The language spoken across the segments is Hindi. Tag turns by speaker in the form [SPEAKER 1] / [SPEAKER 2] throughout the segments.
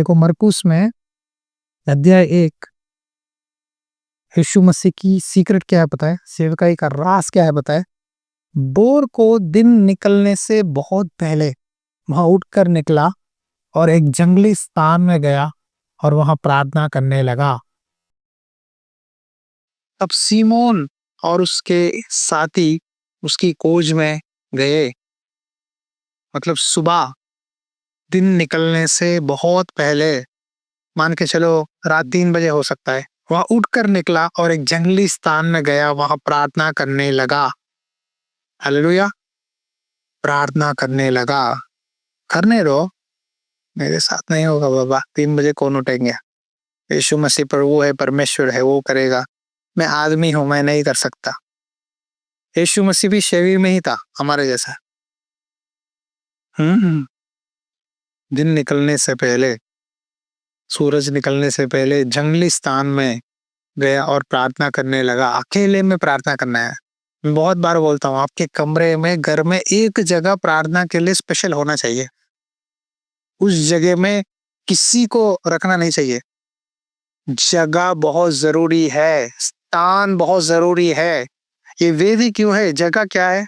[SPEAKER 1] देखो मरकुस में अध्याय 1 यीशु मसीह की सीक्रेट क्या है पता है, सेवकाई का राज क्या है पता है। बोर को दिन निकलने से बहुत पहले वहां उठकर निकला और एक जंगली स्थान में गया और वहां प्रार्थना करने लगा। तब सीमोन और उसके साथी उसकी खोज में गए। मतलब सुबह दिन निकलने से बहुत पहले, मान के चलो रात 3 बजे हो सकता है, वह उठकर निकला और एक जंगली स्थान में गया, वहां प्रार्थना करने लगा। हालेलुया। प्रार्थना करने लगा। करने दो, मेरे साथ नहीं होगा बाबा, 3 बजे कौन उठेंगे। यीशु मसीह प्रभु है, परमेश्वर है, वो करेगा। मैं आदमी हूं, मैं नहीं कर सकता। यीशु मसीह भी शरीर में ही था हमारे जैसा। दिन निकलने से पहले, सूरज निकलने से पहले जंगली स्थान में गया और प्रार्थना करने लगा। अकेले में प्रार्थना करना है। मैं बहुत बार बोलता हूँ, आपके कमरे में, घर में एक जगह प्रार्थना के लिए स्पेशल होना चाहिए। उस जगह में किसी को रखना नहीं चाहिए। जगह बहुत जरूरी है, स्थान बहुत जरूरी है। ये वेदी क्यों है? जगह क्या है?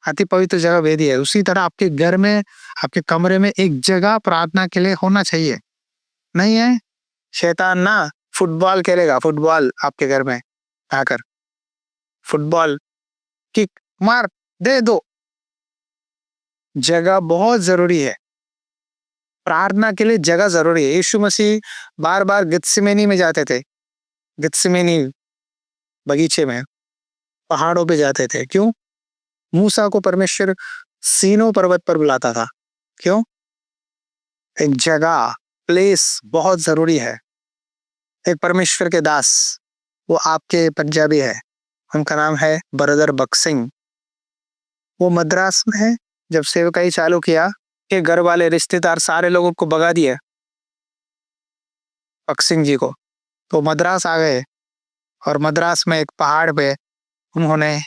[SPEAKER 1] अति पवित्र जगह वेदी है। उसी तरह आपके घर में, आपके कमरे में एक जगह प्रार्थना के लिए होना चाहिए। नहीं है, शैतान ना फुटबॉल खेलेगा, फुटबॉल आपके घर में आकर फुटबॉल किक मार दे दो। जगह बहुत जरूरी है। प्रार्थना के लिए जगह जरूरी है। यीशु मसीह बार बार गत्सेमनी में जाते थे, गत्सेमनी बगीचे में, पहाड़ों पे जाते थे। क्यों? मूसा को परमेश्वर सीनो पर्वत पर बुलाता था। क्यों? एक जगह, प्लेस बहुत जरूरी है। एक परमेश्वर के दास, वो आपके पंजाबी है, उनका नाम है ब्रदर बक्सिंग। वो मद्रास में है। जब सेवकाई चालू किया कि घर वाले रिश्तेदार सारे लोगों को भगा दिए बक्सिंग जी को, तो मद्रास आ गए। और मद्रास में एक पहाड़ पे उन्होंने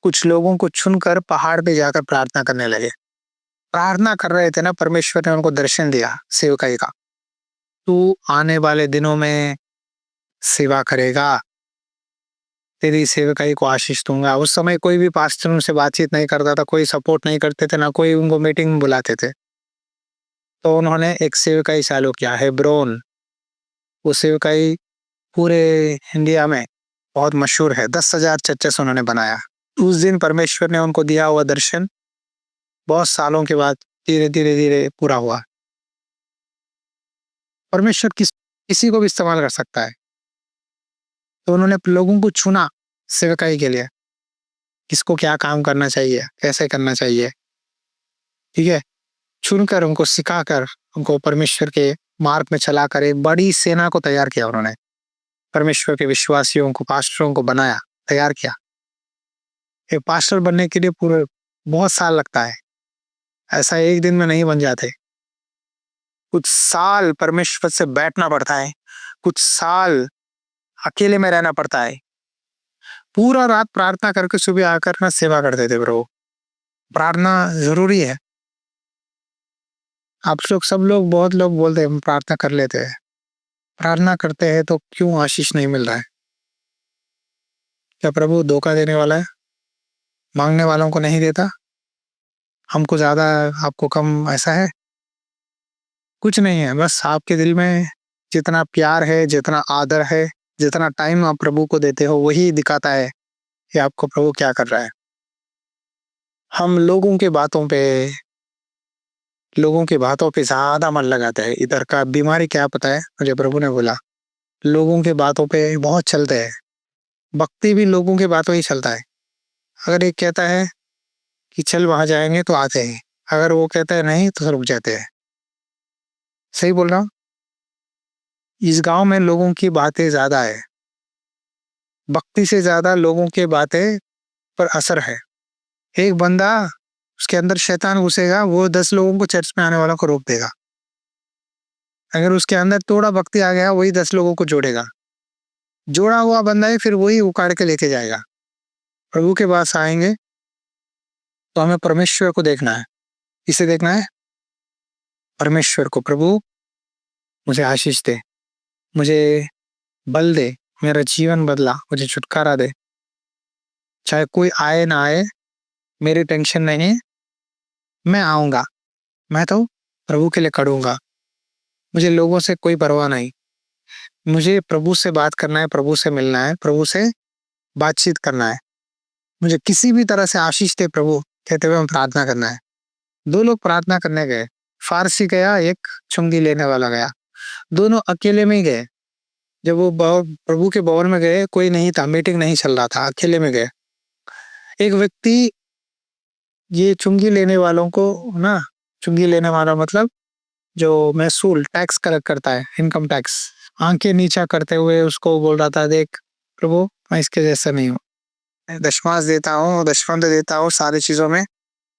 [SPEAKER 1] कुछ लोगों को चुनकर पहाड़ पे जाकर प्रार्थना करने लगे। प्रार्थना कर रहे थे ना, परमेश्वर ने उनको दर्शन दिया सेवकाई का। तू आने वाले दिनों में सेवा करेगा, तेरी सेवकाई को आशीष दूंगा। उस समय कोई भी पास्टर उनसे बातचीत नहीं करता था, कोई सपोर्ट नहीं करते थे, ना कोई उनको मीटिंग में बुलाते थे। तो उन्होंने एक सेवकाई चालू किया, हेब्रोन। वो सेवकाई पूरे इंडिया में बहुत मशहूर है। 10,000 चर्चेस उन्होंने बनाया। उस दिन परमेश्वर ने उनको दिया हुआ दर्शन बहुत सालों के बाद धीरे धीरे धीरे पूरा हुआ। परमेश्वर किसी को भी इस्तेमाल कर सकता है। तो उन्होंने लोगों को चुना सेवकाई के लिए, किसको क्या काम करना चाहिए, कैसे करना चाहिए। ठीक है, चुनकर उनको सिखाकर, उनको परमेश्वर के मार्ग में चलाकर एक बड़ी सेना को तैयार किया उन्होंने। परमेश्वर के विश्वासियों को, पास्टरों को बनाया, तैयार किया। एक पास्टर बनने के लिए पूरे बहुत साल लगता है। ऐसा एक दिन में नहीं बन जाते। कुछ साल परमेश्वर से बैठना पड़ता है, कुछ साल अकेले में रहना पड़ता है। पूरा रात प्रार्थना करके सुबह आकर ना सेवा करते थे प्रभु। प्रार्थना जरूरी है। आप लोग, सब लोग, बहुत लोग बोलते हैं हम प्रार्थना कर लेते हैं। प्रार्थना करते हैं तो क्यों आशीष नहीं मिल रहा है? क्या प्रभु धोखा देने वाला है? मांगने वालों को नहीं देता? हमको ज्यादा, आपको कम, ऐसा है? कुछ नहीं है। बस आपके दिल में जितना प्यार है, जितना आदर है, जितना टाइम आप प्रभु को देते हो, वही दिखाता है कि आपको प्रभु क्या कर रहा है। हम लोगों की बातों पे ज्यादा मन लगाते हैं। इधर का बीमारी क्या पता है मुझे, प्रभु ने बोला लोगों के बातों पे बहुत चलते हैं। भक्ति भी लोगों के बातों ही चलता है। अगर एक कहता है कि चल वहां जाएंगे तो आते हैं, अगर वो कहता है नहीं तो रुक जाते हैं। सही बोल रहा हूँ? इस गांव में लोगों की बातें ज्यादा है, भक्ति से ज्यादा लोगों के बातें पर असर है। एक बंदा, उसके अंदर शैतान घुसेगा, वो 10 लोगों को चर्च में आने वालों को रोक देगा। अगर उसके अंदर थोड़ा भक्ति आ गया, वही 10 लोगों को जोड़ेगा। जोड़ा हुआ बंदा है, फिर वही उखाड़ के लेके जाएगा। प्रभु के पास आएंगे तो हमें परमेश्वर को देखना है। इसे देखना है, परमेश्वर को। प्रभु मुझे आशीष दे, मुझे बल दे, मेरा जीवन बदला, मुझे छुटकारा दे। चाहे कोई आए ना आए, मेरी टेंशन नहीं, मैं आऊँगा। मैं तो प्रभु के लिए खड़ूँगा। मुझे लोगों से कोई परवाह नहीं। मुझे प्रभु से बात करना है, प्रभु से मिलना है, प्रभु से बातचीत करना है। मुझे किसी भी तरह से आशीष दे प्रभु, कहते हुए हम प्रार्थना करना है। 2 लोग प्रार्थना करने गए। फारसी गया, एक चुंगी लेने वाला गया। दोनों अकेले में ही गए। जब वो प्रभु के भवन में गए, कोई नहीं था, मीटिंग नहीं चल रहा था, अकेले में गए। एक व्यक्ति ये चुंगी लेने वालों को ना, चुंगी लेने वाला मतलब जो महसूल टैक्स कलेक्ट करता है, इनकम टैक्स, आंखें नीचा करते हुए उसको बोल रहा था, देख प्रभु मैं इसके जैसा नहीं हूँ, दशमांश देता हूँ, दशमंत देता हूँ, सारी चीजों में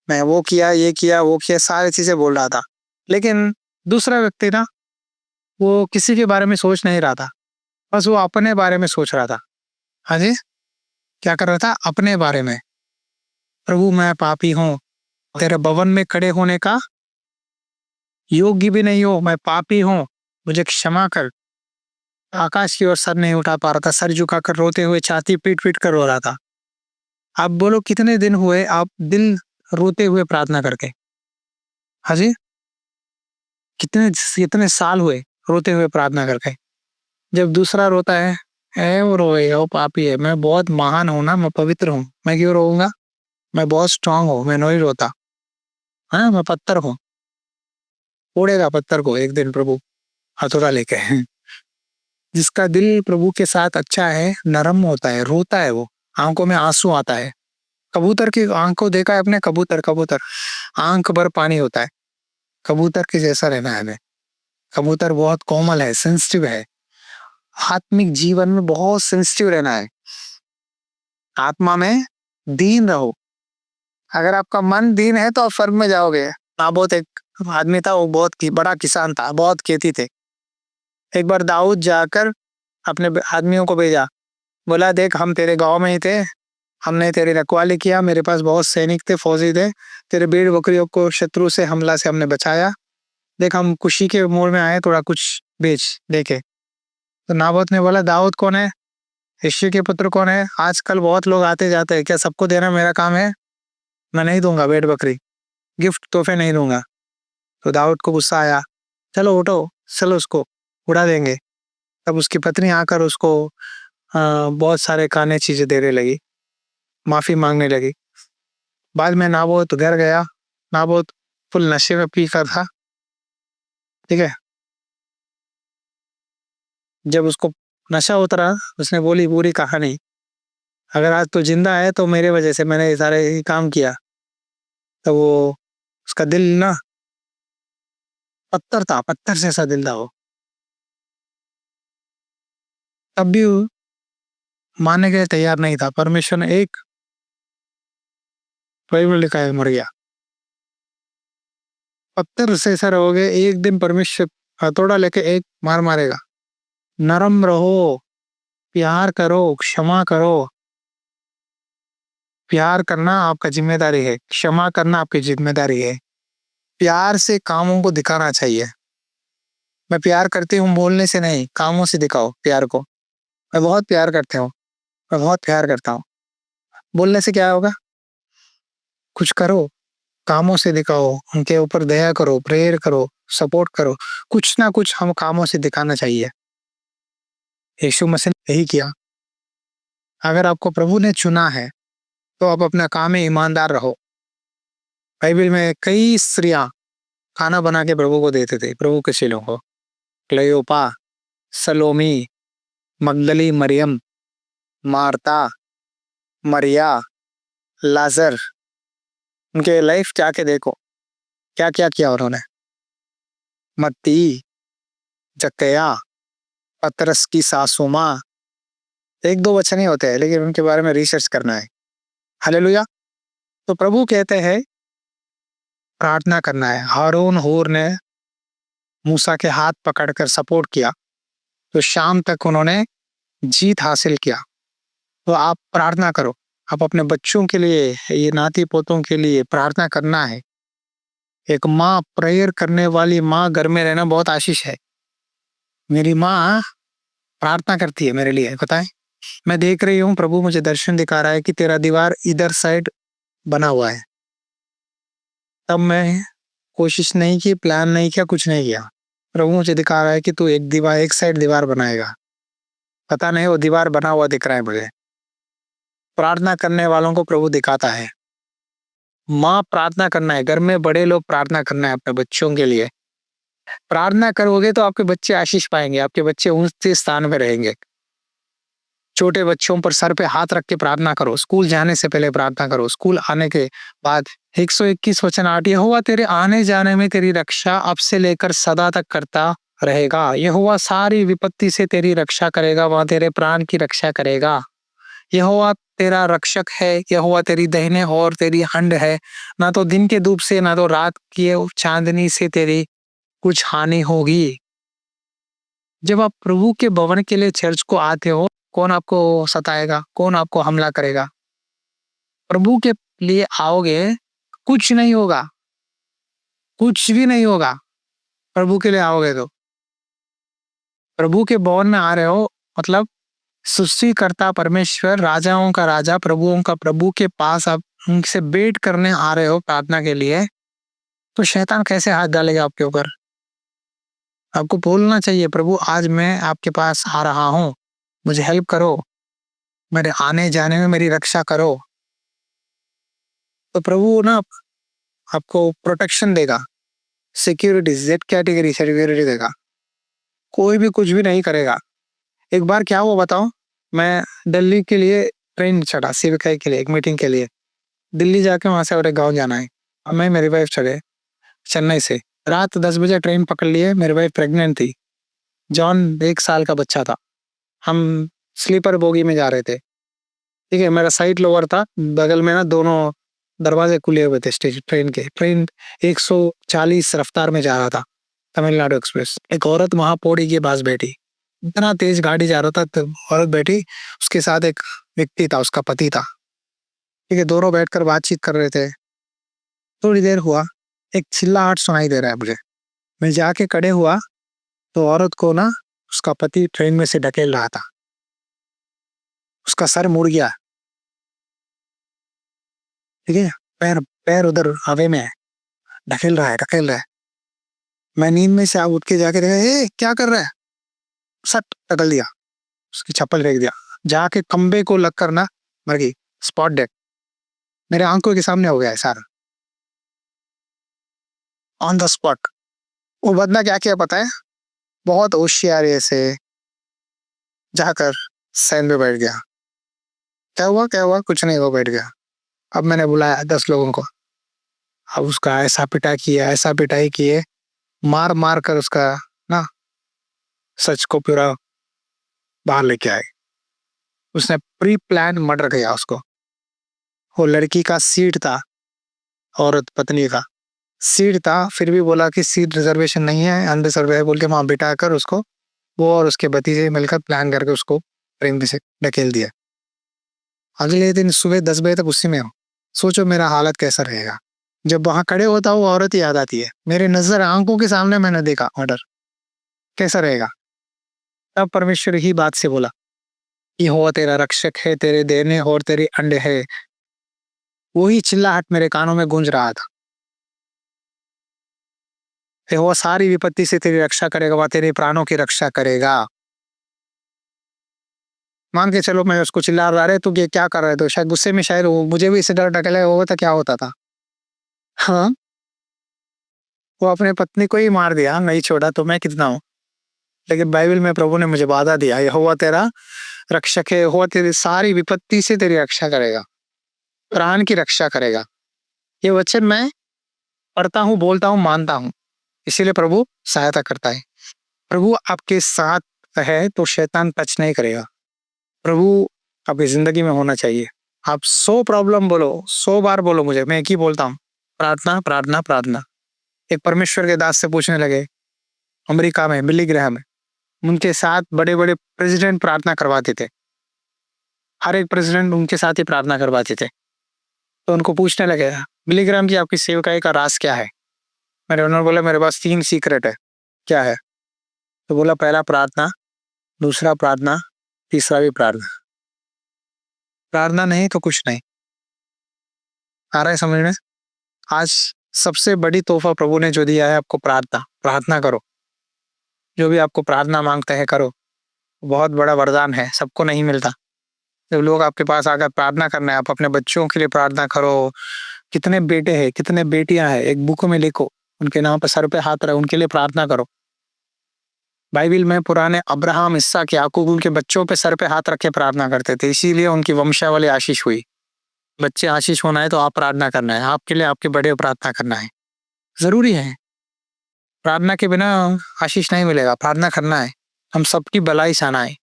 [SPEAKER 1] मैं वो किया, ये किया, वो किया, सारी चीजें बोल रहा था। लेकिन दूसरा व्यक्ति ना, वो किसी के बारे में सोच नहीं रहा था, बस वो अपने बारे में सोच रहा था। हाँ जी, क्या कर रहा था? अपने बारे में। प्रभु मैं पापी हूँ, तेरे भवन में खड़े होने का योग्य भी नहीं हो, मैं पापी हूँ, मुझे क्षमा कर। आकाश की ओर सर नहीं उठा पा रहा था, सर झुकाकर रोते हुए छाती पीट पीट कर रो रहा था। आप बोलो कितने दिन हुए आप दिल रोते हुए प्रार्थना करके? हाँ जी, कितने कितने साल हुए रोते हुए प्रार्थना करके? जब दूसरा रोता है, ए वो रोए, वो पापी है, मैं बहुत महान हूं ना, मैं पवित्र हूँ, मैं क्यों रोऊंगा? मैं बहुत स्ट्रांग हूँ, मैं नहीं रोता। हाँ, मैं पत्थर हूँ, फोड़ेगा पत्थर को एक दिन प्रभु हथौड़ा लेके। जिसका दिल प्रभु के साथ अच्छा है, नरम होता है, रोता है, वो आंखों में आंसू आता है। कबूतर की आंख को देखा है अपने? कबूतर, कबूतर आंख भर पानी होता है। कबूतर के जैसा रहना है हमें। कबूतर बहुत कोमल है, सेंसिटिव है। आत्मिक जीवन में बहुत सेंसिटिव रहना है। आत्मा में दीन रहो। अगर आपका मन दीन है तो आप स्वर्ग में जाओगे। नाबोत एक आदमी था, वो बहुत बड़ा किसान था, बहुत खेती थे। एक बार दाऊद जाकर अपने आदमियों को भेजा, बोला देख हम तेरे गांव में ही थे, हमने तेरी रखवाली किया, मेरे पास बहुत सैनिक थे, फौजी थे, तेरे भेड़ बकरियों को शत्रु से हमला से हमने बचाया, देख हम खुशी के मोड़ में आए, थोड़ा कुछ बेच देखे। तो नाबोत ने बोला दाऊद कौन है, यिशै के पुत्र कौन है, आजकल बहुत लोग आते जाते हैं, क्या सबको देना मेरा काम है? मैं नहीं दूंगा भेड़ बकरी, गिफ्ट तोहफे नहीं दूंगा। तो दाऊद को गुस्सा आया, चलो उठो, चलो उसको उड़ा देंगे। तब उसकी पत्नी आकर उसको बहुत सारे खाने चीजें देने लगी, माफी मांगने लगी। बाद में नाबोत घर गया, नाबोत फुल नशे में पी कर था, ठीक है। जब उसको नशा उतरा, उसने बोली पूरी कहानी, अगर आज तो जिंदा है तो मेरे वजह से, मैंने सारे काम किया। तो वो उसका दिल ना पत्थर था, पत्थर से ऐसा दिल था वो। तब भी वो मानने के लिए तैयार नहीं था। परमेश्वर ने एक, बाइबल लिखा है, मर गया। पत्थर से ऐसा रहोगे, एक दिन परमेश्वर हथौड़ा लेके एक मार मारेगा। नरम रहो, प्यार करो, क्षमा करो। प्यार करना आपका जिम्मेदारी है, क्षमा करना आपकी जिम्मेदारी है। प्यार से कामों को दिखाना चाहिए। मैं प्यार करती हूँ बोलने से नहीं, कामों से दिखाओ प्यार को। मैं बहुत प्यार करती हूँ, मैं बहुत प्यार करता हूँ। बोलने से क्या होगा? कुछ करो, कामों से दिखाओ, उनके ऊपर दया करो, प्रेयर करो, सपोर्ट करो। कुछ ना कुछ हम कामों से दिखाना चाहिए। यीशु मसीह ने यही किया। अगर आपको प्रभु ने चुना है तो आप अपना काम में ईमानदार रहो। बाइबल में कई स्त्रियां खाना बना के प्रभु को देते थे, प्रभु के चेलों को। क्लेयोपा, सलोमी, मगदली मरियम, मार्ता, मरिया, लाजर, उनके लाइफ जाके देखो क्या क्या किया उन्होंने। मत्ती, जक्कया, पतरस की सासू माँ, एक दो वचन ही होते हैं लेकिन उनके बारे में रिसर्च करना है। हालेलुया। तो प्रभु कहते हैं प्रार्थना करना है। हारून हूर ने मूसा के हाथ पकड़कर सपोर्ट किया, तो शाम तक उन्होंने जीत हासिल किया। तो आप प्रार्थना करो, आप अपने बच्चों के लिए, ये नाती पोतों के लिए प्रार्थना करना है। एक माँ, प्रेयर करने वाली माँ घर में रहना बहुत आशीष है। मेरी माँ प्रार्थना करती है मेरे लिए, पता है? मैं देख रही हूँ प्रभु मुझे दर्शन दिखा रहा है कि तेरा दीवार इधर साइड बना हुआ है। तब मैं कोशिश नहीं की, प्लान नहीं किया, कुछ नहीं किया। प्रभु मुझे दिखा रहा है कि तू एक साइड दीवार बनाएगा। पता नहीं वो दीवार बना हुआ दिख रहा है मुझे। प्रार्थना करने वालों को प्रभु दिखाता है। माँ प्रार्थना करना है, घर में बड़े लोग प्रार्थना करना है अपने बच्चों के लिए। प्रार्थना करोगे तो आपके बच्चे आशीष पाएँगे, आपके बच्चे ऊँचे स्थान में रहेंगे। छोटे बच्चों पर सर पे हाथ रख के प्रार्थना करो, स्कूल जाने से पहले प्रार्थना करो, स्कूल आने के बाद 121 वचन 8 यहोवा तेरे आने जाने में तेरी रक्षा अब से लेकर सदा तक करता रहेगा। यहोवा सारी विपत्ति से तेरी रक्षा करेगा, वह तेरे प्राण की रक्षा करेगा। यहोवा तेरा रक्षक है, यहोवा तेरी दाहिने और तेरी हंड है। ना तो दिन के धूप से, ना तो रात की चांदनी से तेरी कुछ हानि होगी। जब आप प्रभु के भवन के लिए चर्च को आते हो, कौन आपको सताएगा? कौन आपको हमला करेगा? प्रभु के लिए आओगे, कुछ नहीं होगा, कुछ भी नहीं होगा, प्रभु के लिए आओगे तो। प्रभु के भवन में आ रहे हो मतलब सृष्टिकर्ता परमेश्वर, राजाओं का राजा, प्रभुओं का प्रभु के पास आप उनसे भेंट करने आ रहे हो प्रार्थना के लिए, तो शैतान कैसे हाथ डालेगा आपके ऊपर? आपको बोलना चाहिए, प्रभु आज मैं आपके पास आ रहा हूँ, मुझे हेल्प करो, मेरे आने जाने में मेरी रक्षा करो। तो प्रभु ना आपको प्रोटेक्शन देगा, सिक्योरिटी, जेड कैटेगरी सिक्योरिटी देगा। कोई भी कुछ भी नहीं करेगा। एक बार क्या हुआ बताओ? मैं दिल्ली के लिए ट्रेन चढ़ा सीबीआई के लिए, एक मीटिंग के लिए। दिल्ली जाके वहां से और एक गाँव जाना है। अब मैं मेरी वाइफ चढ़े चेन्नई से। रात 10 बजे ट्रेन पकड़ लिए, मेरी वाइफ प्रेग्नेंट थी। जॉन 1 साल का बच्चा था। हम स्लीपर बोगी में जा रहे थे। ठीक है, मेरा साइड लोअर था, बगल में ना दोनों दरवाजे खुले हुए थे स्टेशन ट्रेन के। ट्रेन 140 रफ्तार में जा रहा था, तमिलनाडु एक्सप्रेस। एक औरत वहां पौड़ी के पास बैठी, इतना तेज गाड़ी जा रहा था, तो औरत बैठी, उसके साथ एक व्यक्ति था, उसका पति था। ठीक है, दोनों बैठकर बातचीत कर रहे थे। थोड़ी देर हुआ, एक चिल्लाहट सुनाई दे रहा है मुझे। मैं जाके खड़े हुआ तो औरत को ना उसका पति ट्रेन में से ढकेल रहा था। उसका सर मुड़ गया। ठीक है, पैर पैर उधर हवा में है, ढकेल रहा है। मैं नींद में से उठ के जाके देखा, ए क्या कर रहा है? सट टकल दिया, उसकी चप्पल फेंक दिया, जाके खंबे को लग कर ना मर गई, स्पॉट डेड। मेरे आंखों के सामने हो गया है सारा, ऑन द स्पॉट। वो बंदा क्या किया पता है? बहुत होशियारी से जाकर सैन पे बैठ गया। क्या हुआ? कुछ नहीं, वो बैठ गया। अब मैंने बुलाया 10 लोगों को। अब उसका ऐसा पिटाई किए, मार मार कर उसका ना सच को पूरा बाहर लेके आए। उसने प्री प्लान मर्डर किया उसको। वो लड़की का सीट था, औरत पत्नी का सीट था, फिर भी बोला कि सीट रिजर्वेशन नहीं है, अनरिजर्व है बोल के वहां बिठा कर उसको, वो और उसके भतीजे मिलकर प्लान करके उसको ट्रेन में से ढकेल दिया। अगले दिन सुबह 10 बजे तक उसी में हो। सोचो मेरा हालत कैसा रहेगा। जब वहां खड़े होता वो औरत याद आती है, मेरे नजर आंखों के सामने मैंने देखा मर्डर, कैसा रहेगा? तब परमेश्वर ही बात से बोला, यहोवा तेरा रक्षक है, तेरे देने और तेरे अंडे है। वही चिल्लाहट मेरे कानों में गूंज रहा था। यहोवा सारी विपत्ति से तेरी रक्षा करेगा, वह तेरे प्राणों की रक्षा करेगा। मान के चलो मैं उसको चिल्ला रहा है, तू ये क्या कर रहा है? तो शायद गुस्से में, शायद मुझे भी इसे डर ढकेला हुआ था, क्या होता था? हाँ, वो अपने पत्नी को ही मार दिया, नहीं छोड़ा तो मैं कितना हूँ। लेकिन बाइबल में प्रभु ने मुझे वादा दिया, यहोवा तेरा रक्षक है, यहोवा तेरी सारी विपत्ति से तेरी रक्षा करेगा, प्राण की रक्षा करेगा। ये वचन मैं पढ़ता हूँ, बोलता हूँ, मानता हूँ, इसीलिए प्रभु सहायता करता है। प्रभु आपके साथ है तो शैतान टच नहीं करेगा। प्रभु आपकी जिंदगी में होना चाहिए। आप 100 प्रॉब्लम बोलो, 100 बार बोलो मुझे, मैं एक ही बोलता हूँ, प्रार्थना प्रार्थना प्रार्थना। एक परमेश्वर के दास से पूछने लगे, अमेरिका में बिली ग्रैहम है, उनके साथ बड़े बड़े प्रेसिडेंट प्रार्थना करवाते थे, हर एक प्रेसिडेंट उनके साथ ही प्रार्थना करवाते थे। तो उनको पूछने लगे, बिली ग्रैहम जी आपकी सेवकाई का राज क्या है? मेरे उन्होंने बोला मेरे पास 3 सीक्रेट है। क्या है? तो बोला पहला प्रार्थना, दूसरा प्रार्थना, तीसरा भी प्रार्थना। प्रार्थना नहीं तो कुछ नहीं। आ रहा है समझ में? आज सबसे बड़ी तोहफा प्रभु ने जो दिया है आपको, प्रार्थना। प्रार्थना करो, जो भी आपको प्रार्थना मांगते हैं करो। बहुत बड़ा वरदान है, सबको नहीं मिलता। जब लोग आपके पास आकर प्रार्थना करना है, आप अपने बच्चों के लिए प्रार्थना करो। कितने बेटे हैं, कितने बेटियां हैं, एक बुक में लिखो, उनके नाम पर सर पे हाथ रखो, उनके लिए प्रार्थना करो। बाइबिल में पुराने अब्राहम, इसहाक, याकूब उनके बच्चों पे सर पे हाथ रख के प्रार्थना करते थे, इसीलिए उनकी वंशावली आशीष हुई। बच्चे आशीष होना है तो आप प्रार्थना करना है, आपके लिए आपके बड़े प्रार्थना करना है, जरूरी है। प्रार्थना के बिना आशीष नहीं मिलेगा, प्रार्थना करना है। हम सबकी भलाई चाहना है।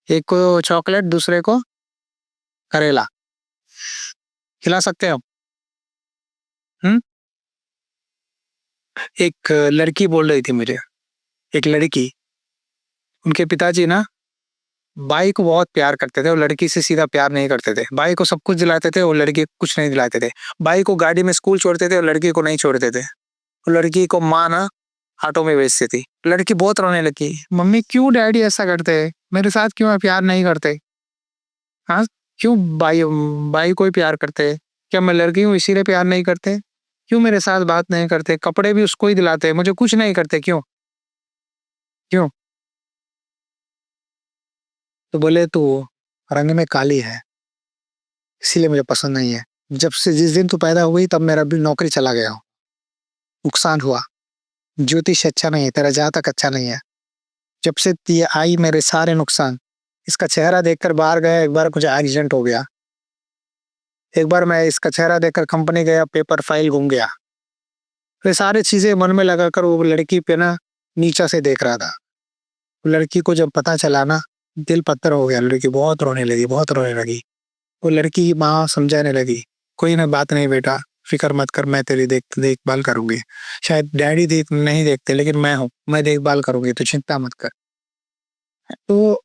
[SPEAKER 1] एक को चॉकलेट, दूसरे को करेला खिला सकते हो। हम्म। एक लड़की बोल रही थी मुझे, एक लड़की, उनके पिताजी ना बाई को बहुत प्यार करते थे और लड़की से सीधा प्यार नहीं करते थे। बाई को सब कुछ दिलाते थे और लड़की को कुछ नहीं दिलाते थे। बाई को गाड़ी में स्कूल छोड़ते थे और लड़की को नहीं छोड़ते थे। और लड़की को माँ ना ऑटो में भेजती थी। लड़की बहुत रोने लगी, मम्मी क्यों डैडी ऐसा करते हैं, मेरे साथ क्यों प्यार नहीं करते? हाँ, क्यों बाई बाई को ही प्यार करते हैं? क्या मैं लड़की हूँ इसीलिए प्यार नहीं करते? क्यों मेरे साथ बात नहीं करते? कपड़े भी उसको ही दिलाते हैं, मुझे कुछ नहीं करते, क्यों? क्यों? तो बोले तू रंग में काली है, इसीलिए मुझे पसंद नहीं है। जब से जिस दिन तू पैदा हुई तब मेरा भी नौकरी चला गया, नुकसान हुआ। ज्योतिष अच्छा नहीं है, तेरा जातक अच्छा नहीं है। जब से ये आई मेरे सारे नुकसान। इसका चेहरा देखकर बाहर गया, एक बार कुछ एक्सीडेंट हो गया। एक बार मैं इसका चेहरा देखकर कंपनी गया, पेपर फाइल घूम गया। ये सारी चीजें मन में लगाकर वो लड़की पे ना नीचा से देख रहा था। लड़की को जब पता चला ना, दिल पत्थर हो गया। लड़की बहुत रोने लगी, बहुत रोने लगी। वो लड़की की माँ समझाने लगी, कोई ना बात नहीं बेटा, फिक्र मत कर, मैं तेरी देखभाल करूंगी। शायद डैडी नहीं देखते, लेकिन मैं हूँ, मैं देखभाल करूंगी, तो चिंता मत कर। तो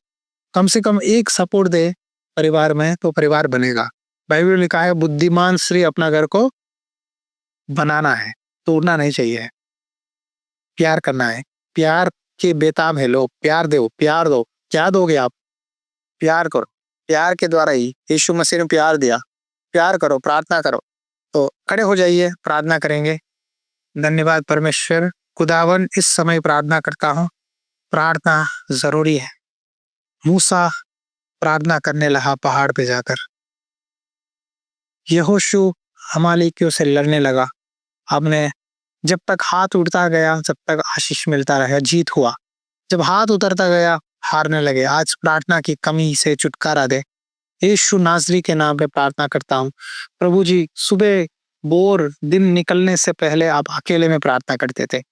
[SPEAKER 1] कम से कम एक सपोर्ट दे परिवार में तो परिवार बनेगा। बाइबल में लिखा है, बुद्धिमान स्त्री अपना घर को बनाना है, तोड़ना नहीं चाहिए। प्यार करना है, प्यार के बेताब है लोग। प्यार दो, प्यार दो। क्या दोगे आप? प्यार करो। प्यार के द्वारा ही यीशु मसीह ने प्यार दिया। प्यार करो, प्रार्थना करो। तो खड़े हो जाइए, प्रार्थना करेंगे। धन्यवाद परमेश्वर। खुदावन, इस समय प्रार्थना करता हूँ। प्रार्थना जरूरी है। मूसा प्रार्थना करने लगा पहाड़ पे जाकर। यहोशू अमालेकियों से लड़ने लगा। आपने जब तक हाथ उठता गया, जब तक आशीष मिलता रहा, जीत हुआ। जब हाथ उतरता गया, हारने लगे। आज प्रार्थना की कमी से छुटकारा दे। यीशु नासरी के नाम पे प्रार्थना करता हूँ। प्रभु जी, सुबह बोर दिन निकलने से पहले आप अकेले में प्रार्थना करते थे।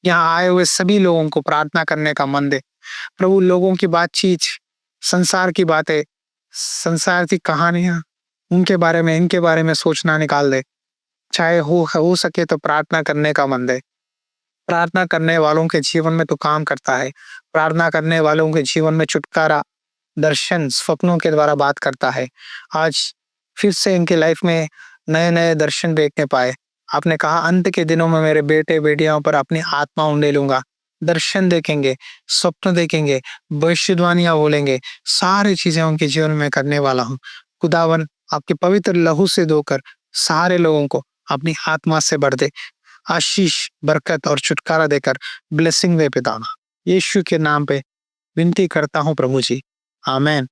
[SPEAKER 1] यहाँ आए हुए सभी लोगों को प्रार्थना करने का मन दे। प्रभु, लोगों की बातचीत, संसार की बातें, संसार की कहानियां, उनके बारे में, इनके बारे में सोचना निकाल दे। चाहे हो सके तो प्रार्थना करने का मन दे। प्रार्थना करने वालों के जीवन में तो काम करता है। प्रार्थना करने वालों के जीवन में छुटकारा, दर्शन, स्वप्नों के द्वारा बात करता है। आज फिर से इनके लाइफ में नए नए दर्शन देखने पाए। आपने कहा, अंत के दिनों में मेरे बेटे बेटियों पर अपनी आत्मा उंडे लूंगा। दर्शन देखेंगे, स्वप्न देखेंगे, भविष्यवाणियां बोलेंगे, सारी चीजें उनके जीवन में करने वाला हूँ। खुदावन, आपके पवित्र लहू से धोकर सारे लोगों को अपनी आत्मा से भर दे। आशीष, बरकत और छुटकारा देकर ब्लेसिंग दे पिता। यीशु के नाम पे विनती करता हूँ प्रभु जी, आमेन।